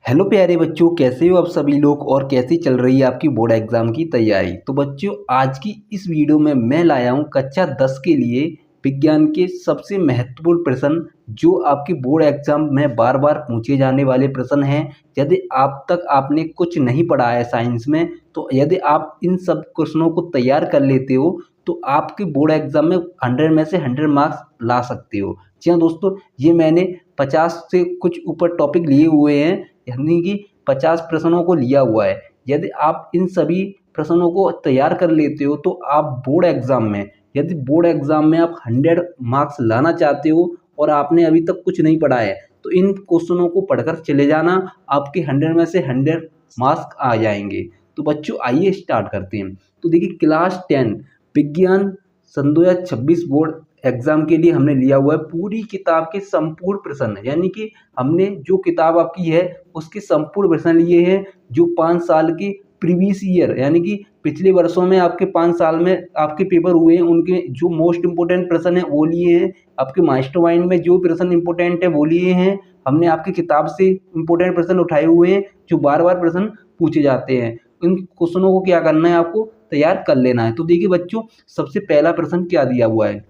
Hello प्यारे बच्चों, कैसे हो आप सभी लोग और कैसी चल रही है आपकी बोर्ड एग्जाम की तैयारी। तो बच्चों, आज की इस वीडियो में मैं लाया हूँ कक्षा 10 के लिए विज्ञान के सबसे महत्वपूर्ण प्रश्न जो आपकी बोर्ड एग्जाम में बार बार पूछे जाने वाले प्रश्न हैं। यदि आप तक आपने कुछ नहीं पढ़ा है साइंस में, तो यदि आप इन सब क्वेश्चनों को तैयार कर लेते हो तो आपके बोर्ड एग्जाम में 100 में से 100 मार्क्स ला सकते हो। जी हाँ दोस्तों, ये मैंने 50 से कुछ ऊपर टॉपिक लिए हुए हैं, यानी कि 50 प्रश्नों को लिया हुआ है। यदि आप इन सभी प्रश्नों को तैयार कर लेते हो तो आप बोर्ड एग्जाम में, यदि बोर्ड एग्जाम में आप 100 मार्क्स लाना चाहते हो और आपने अभी तक कुछ नहीं पढ़ा है, तो इन क्वेश्चनों को पढ़कर चले जाना, आपके 100 में से 100 मार्क्स आ जाएंगे। तो बच्चों आइए स्टार्ट करते हैं। तो देखिए, क्लास 10 विज्ञान सन 2026 बोर्ड एग्जाम के लिए हमने लिया हुआ है पूरी किताब के संपूर्ण प्रश्न, यानी कि हमने जो किताब आपकी है उसके संपूर्ण प्रश्न लिए हैं जो 5 साल के प्रीवियस ईयर, यानी कि पिछले वर्षों में आपके 5 साल में आपके पेपर हुए हैं, उनके जो मोस्ट इंपोर्टेंट प्रश्न है वो लिए हैं। आपके मास्टरमाइंड में जो प्रश्न इंपोर्टेंट है वो लिए हैं। हमने आपकी किताब से इंपोर्टेंट प्रश्न उठाए हुए हैं जो बार बार प्रश्न पूछे जाते हैं। इन क्वेश्चनों को क्या करना है, आपको तैयार कर लेना है। तो देखिए बच्चों, सबसे पहला प्रश्न क्या दिया हुआ है,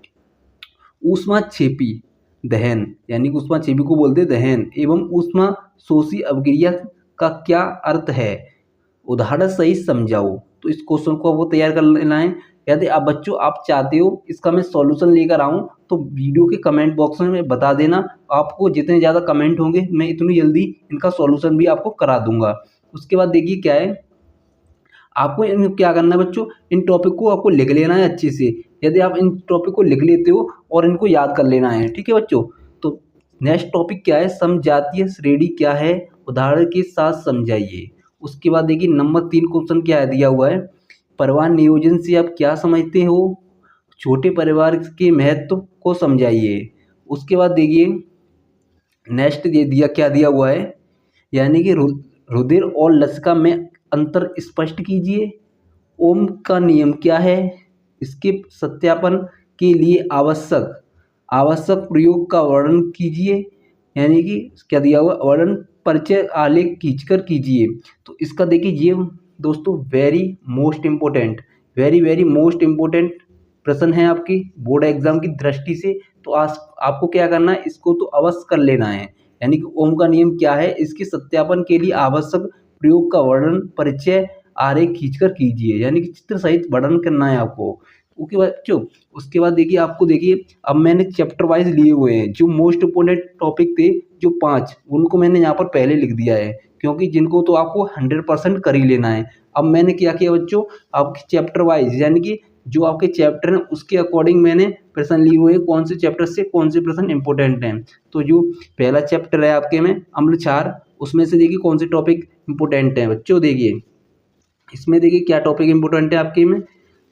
ऊष्माक्षेपी दहन, यानी कि ऊष्माक्षेपी को बोलते हैं दहन एवं ऊष्मा शोषी अवक्रिया का क्या अर्थ है, उदाहरण सही समझाओ। तो इस क्वेश्चन को आपको तैयार कर लेना है। यदि आप बच्चों आप चाहते हो इसका मैं सॉल्यूशन लेकर आऊँ तो वीडियो के कमेंट बॉक्स में बता देना। आपको जितने ज़्यादा कमेंट होंगे मैं इतनी जल्दी इनका सॉल्यूशन भी आपको करा दूंगा। उसके बाद देखिए क्या है, आपको इन क्या करना है बच्चों, इन टॉपिक को आपको लिख लेना है अच्छे से। यदि आप इन टॉपिक को लिख लेते हो और इनको याद कर लेना है, ठीक है बच्चों। तो नेक्स्ट टॉपिक क्या है, समजातीय श्रेणी क्या है, उदाहरण के साथ समझाइए। उसके बाद देखिए नंबर 3 क्वेश्चन क्या है दिया हुआ है, परिवार नियोजन से आप क्या समझते हो, छोटे परिवार के महत्व को समझाइए। उसके बाद देखिए नेक्स्ट ये दिया क्या दिया हुआ है, यानी कि रुधिर और लसिका में अंतर स्पष्ट कीजिए। ओम का नियम क्या है, इसके सत्यापन के लिए आवश्यक आवश्यक प्रयोग का वर्णन कीजिए, यानी कि क्या दिया हुआ वर्णन परिचय आलेख खींचकर कीजिए। तो इसका देखिए ये दोस्तों very most important, very very most important प्रश्न है आपकी बोर्ड एग्जाम की दृष्टि से। तो आज आपको क्या करना है, इसको तो अवश्य कर लेना है। यानी कि ओम का नियम क्या है, इसके सत्यापन के लिए आवश्यक प्रयोग का वर्णन परिचय आरेख खींचकर कीजिए, यानी कि चित्र सहित वर्णन करना है आपको। ओके बच्चों, उसके बाद देखिए आपको देखिए अब मैंने चैप्टर वाइज लिए हुए हैं, जो मोस्ट इम्पोर्टेंट टॉपिक थे जो 5 उनको मैंने यहाँ पर पहले लिख दिया है, क्योंकि जिनको तो आपको 100% कर ही लेना है। अब मैंने क्या किया बच्चों, आपके चैप्टर वाइज यानी कि जो आपके चैप्टर हैं उसके अकॉर्डिंग मैंने प्रश्न लिए हुए हैं, कौन से चैप्टर से कौन से प्रश्न इंपॉर्टेंट हैं। तो जो पहला चैप्टर है आपके में अम्ल क्षार, उसमें से देखिए कौन से टॉपिक इंपॉर्टेंट हैं बच्चों। देखिए इसमें देखिए क्या टॉपिक इंपॉर्टेंट है आपके में।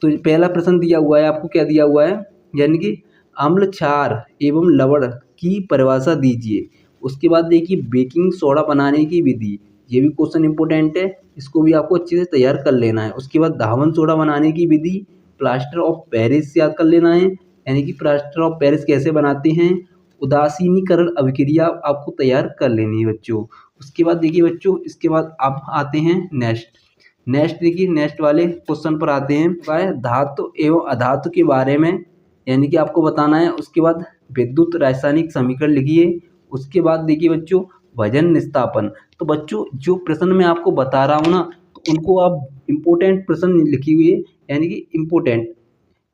तो पहला प्रश्न दिया हुआ है आपको, क्या दिया हुआ है, यानी कि अम्ल क्षार एवं लवण की परिभाषा दीजिए। उसके बाद देखिए बेकिंग सोडा बनाने की विधि, ये भी क्वेश्चन इंपॉर्टेंट है, इसको भी आपको अच्छे से तैयार कर लेना है। उसके बाद धावन सोडा बनाने की विधि, प्लास्टर ऑफ पेरिस याद कर लेना है, यानी कि प्लास्टर ऑफ पेरिस कैसे बनाते हैं, उदासीनीकरण अभिक्रिया आपको तैयार कर लेनी है बच्चों। उसके बाद देखिए बच्चों, इसके बाद आप आते हैं नेक्स्ट देखिए नेक्स्ट वाले क्वेश्चन पर आते हैं, धातु एवं अधातु के बारे में, यानी कि आपको बताना है। उसके बाद विद्युत रासायनिक समीकरण लिखिए। उसके बाद देखिए बच्चों वजन निस्तापन। तो बच्चों जो प्रश्न मैं आपको बता रहा हूँ ना, तो उनको आप इम्पोर्टेंट प्रश्न लिखी हुई है, यानी कि इम्पोर्टेंट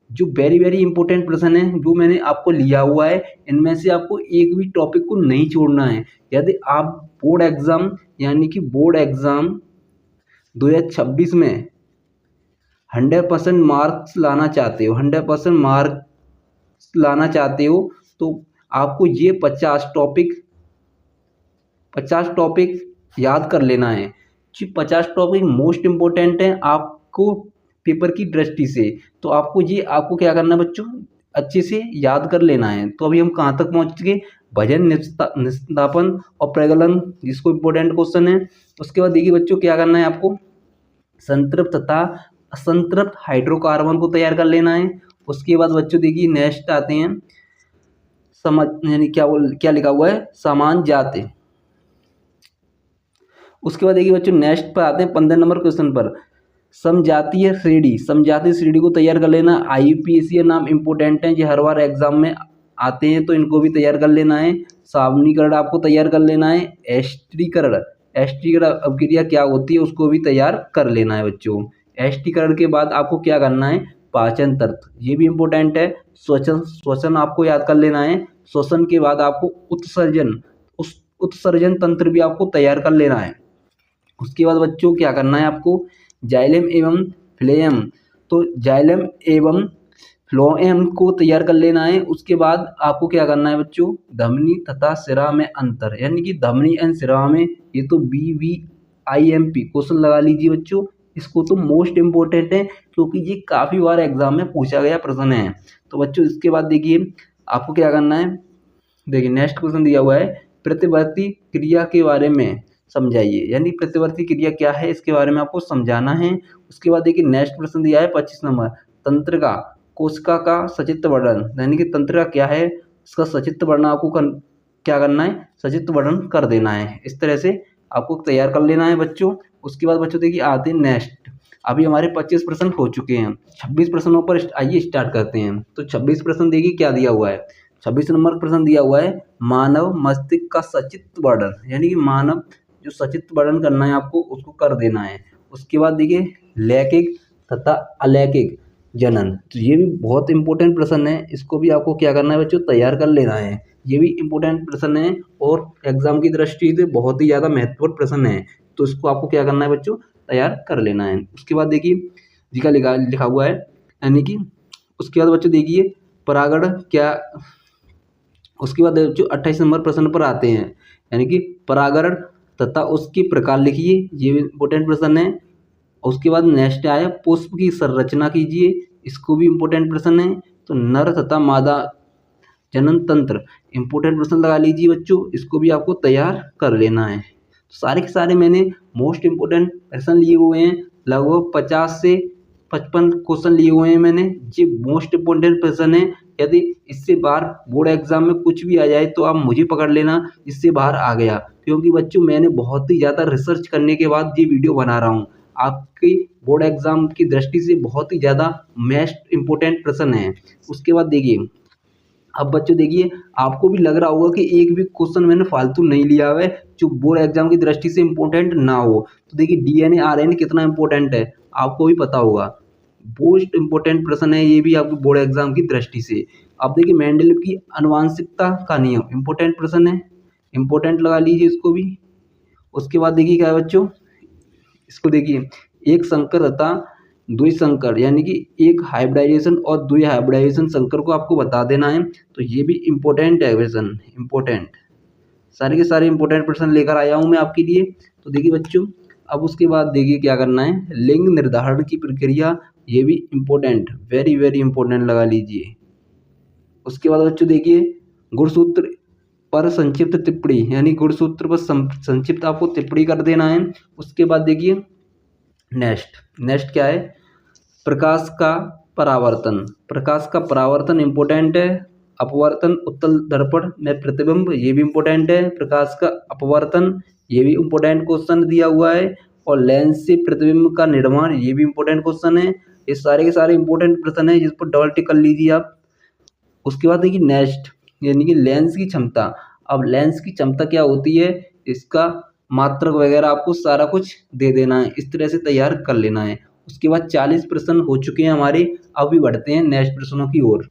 जो वेरी वेरी इंपॉर्टेंट प्रश्न है जो मैंने आपको लिया हुआ है, इनमें से आपको एक भी टॉपिक को नहीं छोड़ना है। यदि आप बोर्ड एग्जाम, यानी कि बोर्ड एग्जाम 2026 में 100% मार्क्स लाना चाहते हो, 100% मार्क्स लाना चाहते हो, तो आपको ये 50 टॉपिक याद कर लेना है। जो 50 टॉपिक मोस्ट इम्पोर्टेंट हैं आपको पेपर की दृष्टि से, तो आपको क्या करना है बच्चों, अच्छे से याद कर लेना है। तो अभी हम कहाँ तक पहुँच गए, भजन निस्तापन और प्रगलन, जिसको इम्पोर्टेंट क्वेश्चन है। उसके बाद देखिए बच्चों क्या करना है आपको, संतृप्त तथा असंतृप्त हाइड्रोकार्बन को तैयार कर लेना है। उसके बाद बच्चों देखिए नेक्स्ट आते हैं समझ, यानी क्या लिखा हुआ है, समान जाति उसके बाद देखिए बच्चों नेक्स्ट पर आते हैं 15 नंबर क्वेश्चन पर। समजातीय श्रेणी को तैयार कर लेना। IUPAC नाम इंपॉर्टेंट है, ये हर बार एग्जाम में आते हैं तो इनको भी तैयार कर लेना है। सामान्यीकरण आपको तैयार कर लेना है। एष्टीकरण अभिक्रिया क्या होती है उसको भी तैयार कर लेना है बच्चों। एष्टीकरण के बाद आपको क्या करना है, पाचन तंत्र, ये भी इम्पोर्टेंट है। श्वसन आपको याद कर लेना है। श्वसन के बाद आपको उत्सर्जन तंत्र भी आपको तैयार कर लेना है। उसके बाद बच्चों क्या करना है आपको, जाइलम एवं फ्लोएम, तो जाइलम एवं फ्लोएम को तैयार कर लेना है। उसके बाद आपको क्या करना है बच्चों, धमनी तथा सिरा में अंतर, यानी कि धमनी एंड सिरा में, ये तो BVIMP क्वेश्चन लगा लीजिए बच्चों। इसको तो मोस्ट इम्पोर्टेंट है क्योंकि ये काफ़ी बार एग्जाम में पूछा गया प्रश्न है। तो बच्चों इसके बाद देखिए आपको क्या करना है, देखिए नेक्स्ट क्वेश्चन दिया हुआ है, प्रतिवर्ती क्रिया के बारे में समझाइए, यानी प्रतिवर्ती क्रिया क्या है इसके बारे में आपको समझाना है। उसके बाद देखिए नेक्स्ट प्रश्न दिया है 25 नंबर, तंत्रिका कोशिका का सचित्र वर्णन, यानी कि तंत्रिका क्या है इसका सचित्र वर्णन आपको क्या करना है, सचित्र वर्णन कर देना है। इस तरह से आपको तैयार कर लेना है बच्चों। उसके बाद बच्चों देखिए आते हैं नेक्स्ट, अभी हमारे 25% हो चुके हैं, 26 प्रश्नों पर आइए स्टार्ट करते हैं। तो 26 प्रश्न देखिए क्या दिया हुआ है, 26 नंबर प्रश्न दिया हुआ है, मानव मस्तिष्क का सचित्र वर्णन, यानी कि मानव जो सचित्र वर्णन करना है आपको उसको कर देना है। उसके बाद देखिए लैंगिक तथा अलैंगिक जनन, तो ये भी बहुत इंपॉर्टेंट प्रश्न है, इसको भी आपको क्या करना है बच्चों, तैयार कर लेना है। ये भी इंपॉर्टेंट प्रश्न है और एग्जाम की दृष्टि से बहुत ही ज़्यादा महत्वपूर्ण प्रश्न है, तो इसको आपको क्या करना है बच्चों, तैयार कर लेना है। उसके बाद देखिए जी का लिखा हुआ है, यानी कि उसके बाद बच्चों देखिए परागण क्या, उसके बाद बच्चों 28 नंबर प्रश्न पर आते हैं, यानी कि परागण तथा उसके प्रकार लिखिए, ये भी इंपॉर्टेंट प्रश्न है। उसके बाद नेक्स्ट आया पुष्प की संरचना कीजिए, इसको भी इम्पोर्टेंट प्रश्न है। तो नर तथा मादा जनन तंत्र, इम्पोर्टेंट प्रश्न लगा लीजिए बच्चों, इसको भी आपको तैयार कर लेना है। तो सारे के सारे मैंने मोस्ट इम्पोर्टेंट प्रश्न लिए हुए हैं, लगभग 50 से 55 क्वेश्चन लिए हुए हैं मैंने, ये मोस्ट इम्पोर्टेंट प्रश्न है। यदि इससे बाहर बोर्ड एग्जाम में कुछ भी आ जाए तो आप मुझे पकड़ लेना, इससे बाहर आ गया, क्योंकि बच्चों मैंने बहुत ही ज़्यादा रिसर्च करने के बाद ये वीडियो बना रहा हूँ। आपकी बोर्ड एग्जाम की दृष्टि से बहुत ही ज़्यादा मोस्ट इम्पोर्टेंट प्रश्न है। उसके बाद देखिए अब बच्चों देखिए आपको भी लग रहा होगा कि एक भी क्वेश्चन मैंने फालतू नहीं लिया हुआ है जो बोर्ड एग्जाम की दृष्टि से इम्पोर्टेंट ना हो। तो देखिए DNA RNA कितना इम्पोर्टेंट है आपको भी पता होगा, मोस्ट इम्पोर्टेंट प्रश्न है ये भी आपको बोर्ड एग्जाम की दृष्टि से। अब देखिए मेंडेलीव की आनुवंशिकता का नियम, इम्पोर्टेंट प्रश्न है, इम्पोर्टेंट लगा लीजिए इसको भी। उसके बाद देखिए क्या है बच्चों, इसको देखिए एक संकर तथा द्विसंकर, यानी कि एक हाइब्रिडाइजेशन और द्वि हाइब्रिडाइजेशन संकर को आपको बता देना है। तो ये भी इम्पोर्टेंट है क्वेश्चन, इम्पोर्टेंट, सारे के सारे इम्पोर्टेंट प्रश्न लेकर आया हूँ मैं आपके लिए। तो देखिए बच्चों अब उसके बाद देखिए क्या करना है, लिंग निर्धारण की प्रक्रिया, ये भी इम्पोर्टेंट, वेरी वेरी इम्पोर्टेंट लगा लीजिए। उसके बाद बच्चों देखिए गुणसूत्र पर संक्षिप्त टिप्पणी, यानी गुणसूत्र पर संक्षिप्त आपको टिप्पणी कर देना है। उसके बाद देखिए नेक्स्ट क्या है, प्रकाश का परावर्तन इम्पोर्टेंट है। अपवर्तन उत्तल दर्पण में प्रतिबिंब, ये भी इम्पोर्टेंट है। प्रकाश का अपवर्तन, ये भी इम्पोर्टेंट क्वेश्चन दिया हुआ है। और लेंस से प्रतिबिंब का निर्माण, ये भी इम्पोर्टेंट क्वेश्चन है। ये सारे के सारे इम्पोर्टेंट प्रश्न है जिस पर डबल टिक कर लीजिए आप। उसके बाद देखिए नेक्स्ट, यानी कि लेंस की क्षमता। अब लेंस की क्षमता क्या होती है, इसका मात्रक वगैरह आपको सारा कुछ दे देना है, इस तरह से तैयार कर लेना है। उसके बाद 40 प्रश्न हो चुके हैं हमारे, अभी बढ़ते हैं नेक्स्ट प्रश्नों की ओर।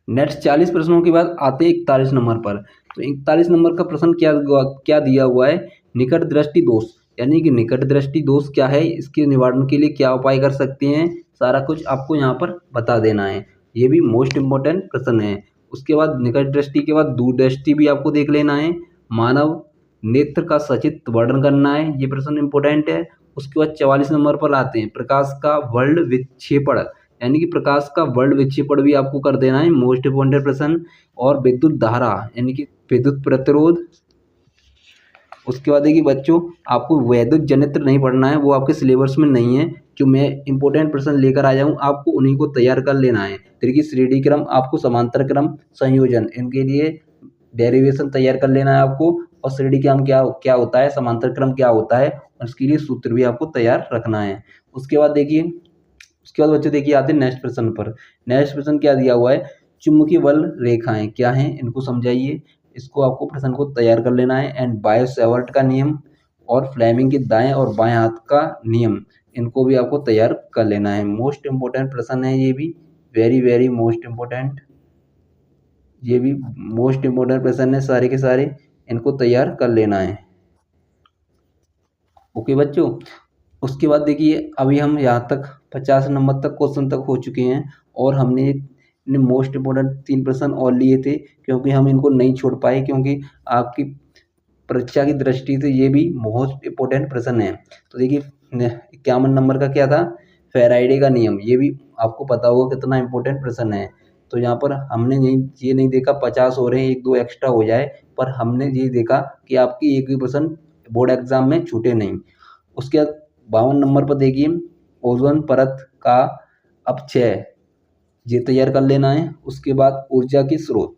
नेक्स्ट 40 प्रश्नों के बाद आते हैं 41 नंबर पर। तो 41 नंबर का प्रश्न क्या दिया हुआ है, निकट दृष्टि दोष, यानी कि निकट दृष्टि दोष क्या है, इसके निवारण के लिए क्या उपाय कर सकते हैं, सारा कुछ आपको यहाँ पर बता देना है। ये भी मोस्ट इम्पोर्टेंट प्रश्न है। उसके बाद निकट दृष्टि के बाद दूर दृष्टि भी आपको देख लेना है। मानव नेत्र का सचित्र वर्णन करना है, ये प्रश्न इम्पोर्टेंट है। उसके बाद 44 नंबर पर आते हैं प्रकाश का वर्ण विक्षेपण, यानी कि प्रकाश का वर्ण विक्षेपण भी आपको कर देना है, मोस्ट इम्पोर्टेंट प्रश्न। और विद्युत धारा, यानी कि विद्युत प्रतिरोध। उसके बाद देखिए बच्चों आपको वैद्युत जनित्र नहीं पढ़ना है, वो आपके सिलेबस में नहीं है। जो मैं इंपॉर्टेंट प्रश्न लेकर आया हूँ आपको उन्हीं को तैयार कर लेना है। देखिए श्रेणी क्रम, आपको समांतर क्रम, संयोजन, इनके लिए डेरिवेशन तैयार कर लेना है आपको। और श्रेणी क्रम क्या क्या होता है, समांतर क्रम क्या होता है, उसके लिए सूत्र भी आपको तैयार रखना है। उसके बाद बच्चों देखिए आते हैं नेक्स्ट प्रश्न पर। नेक्स्ट प्रश्न क्या दिया हुआ है, चुंबकीय बल रेखाएं क्या हैं, इनको समझाइए। इसको आपको प्रश्न को तैयार कर लेना है। एंड बायो सेवर्ट का नियम और फ्लेमिंग के दाएं और बाएं हाथ का नियम, इनको भी आपको तैयार कर लेना है। मोस्ट इम्पोर्टेंट प्रश्न है ये भी, वेरी वेरी मोस्ट इम्पोर्टेंट, ये भी मोस्ट इम्पोर्टेंट प्रश्न है सारे के सारे, इनको तैयार कर लेना है। ओके बच्चों, उसके बाद देखिए अभी हम यहाँ तक 50 नंबर तक क्वेश्चन तक हो चुके हैं और हमने मोस्ट इम्पोर्टेंट 3 प्रश्न और लिए थे, क्योंकि हम इनको नहीं छोड़ पाए, क्योंकि आपकी परीक्षा की दृष्टि से ये भी मोस्ट इम्पोर्टेंट प्रश्न है। तो देखिए 51 नंबर का क्या था, फैराडे का नियम, ये भी आपको पता होगा कितना इम्पोर्टेंट प्रश्न है। तो यहाँ पर हमने ये नहीं देखा 50 हो रहे हैं, 1-2 एक्स्ट्रा हो जाए, पर हमने ये देखा कि आपकी एक भी प्रश्न बोर्ड एग्जाम में छूटे नहीं। उसके बाद 52 नंबर पर देखिए ओजोन परत का अपक्षय, ये तैयार कर लेना है। उसके बाद ऊर्जा के स्रोत,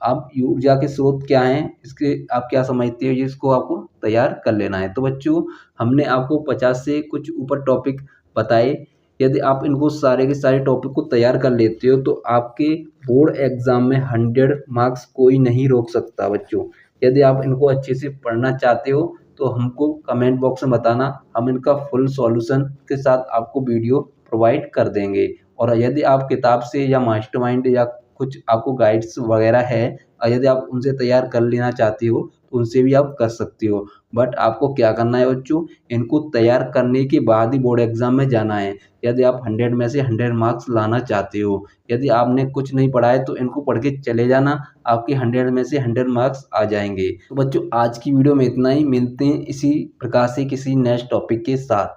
आप ऊर्जा के स्रोत क्या हैं, इसके आप क्या समझते हो, ये इसको आपको तैयार कर लेना है। तो बच्चों हमने आपको 50 से कुछ ऊपर टॉपिक बताए। यदि आप इनको सारे के सारे टॉपिक को तैयार कर लेते हो तो आपके बोर्ड एग्जाम में 100 मार्क्स कोई नहीं रोक सकता बच्चों। यदि आप इनको अच्छे से पढ़ना चाहते हो तो हमको कमेंट बॉक्स में बताना, हम इनका फुल सॉल्यूशन के साथ आपको वीडियो प्रोवाइड कर देंगे। और यदि आप किताब से या मास्टरमाइंड या कुछ आपको गाइड्स वगैरह है, और यदि आप उनसे तैयार कर लेना चाहते हो तो उनसे भी आप कर सकते हो। बट आपको क्या करना है बच्चों, इनको तैयार करने के बाद ही बोर्ड एग्जाम में जाना है, यदि आप 100 में से 100 मार्क्स लाना चाहते हो। यदि आपने कुछ नहीं पढ़ा है तो इनको पढ़ के चले जाना, आपके 100 में से 100 मार्क्स आ जाएंगे। तो बच्चों आज की वीडियो में इतना ही, मिलते हैं इसी प्रकार से किसी नेक्स्ट टॉपिक के साथ।